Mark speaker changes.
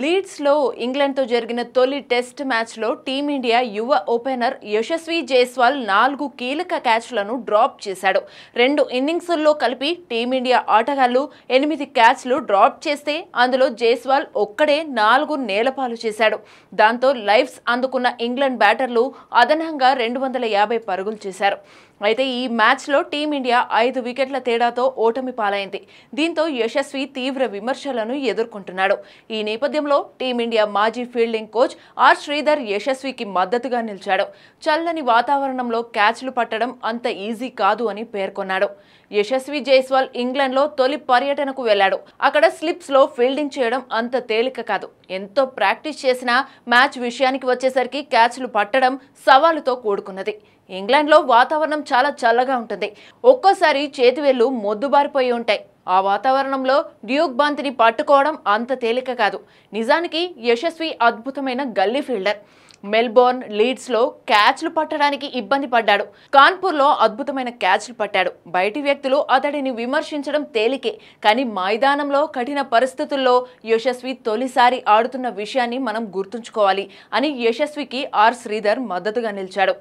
Speaker 1: లీడ్స్లో ఇంగ్లాండ్తో జరిగిన తొలి టెస్ట్ మ్యాచ్లో టీమిండియా యువ ఓపెనర్ యశస్వి జైస్వాల్ 4 కీలక క్యాచ్లను డ్రాప్ చేశాడు. 2 ఇన్నింగ్స్ల్లో కలిపి టీమిండియా ఆటగాళ్లు 8 క్యాచ్లు డ్రాప్ చేస్తే అందులో జైస్వాల్ ఒక్కడే 4 నేలపాలు చేశాడు. దాంతో లైవ్స్ అందుకున్న ఇంగ్లాండ్ బ్యాటర్లు అదనంగా 250 పరుగులు చేశారు. అయితే ఈ మ్యాచ్లో టీమిండియా 5 వికెట్ల తేడాతో ఓటమి పాలైంది. దీంతో యశస్వి తీవ్ర విమర్శలను ఎదుర్కొంటున్నాడు. ఈ నేపథ్యంలో టీమిండియా మాజీ ఫీల్డింగ్ కోచ్ ఆర్ శ్రీధర్ యశస్వికి మద్దతుగా నిలిచాడు. చల్లని వాతావరణంలో క్యాచ్లు పట్టడం అంత ఈజీ కాదు అని పేర్కొన్నాడు. యశస్వి జైస్వాల్ ఇంగ్లాండ్లో తొలి పర్యటనకు వెళ్లాడు. అక్కడ స్లిప్స్లో ఫీల్డింగ్ చేయడం అంత తేలిక కాదు. ఎంతో ప్రాక్టీస్ చేసినా మ్యాచ్ విషయానికి వచ్చేసరికి క్యాచ్లు పట్టడం సవాలుతో కూడుకున్నది. ఇంగ్లాండ్లో వాతావరణం చాలా చల్లగా ఉంటుంది. ఒక్కోసారి చేతివేళ్లు మొద్దుబారిపోయి ఉంటాయి. ఆ వాతావరణంలో డ్యూక్ బంతిని పట్టుకోవడం అంత తేలిక కాదు. నిజానికి యశస్వి అద్భుతమైన గల్లీ ఫీల్డర్. మెల్బోర్న్, లీడ్స్లో క్యాచ్లు పట్టడానికి ఇబ్బంది పడ్డాడు. కాన్పూర్లో అద్భుతమైన క్యాచ్లు పట్టాడు. బయటి వ్యక్తులు అతడిని విమర్శించడం తేలికే, కానీ మైదానంలో కఠిన పరిస్థితుల్లో యశస్వి తొలిసారి ఆడుతున్న విషయాన్ని మనం గుర్తుంచుకోవాలి అని యశస్వికి ఆర్ శ్రీధర్ మద్దతుగా నిలిచాడు.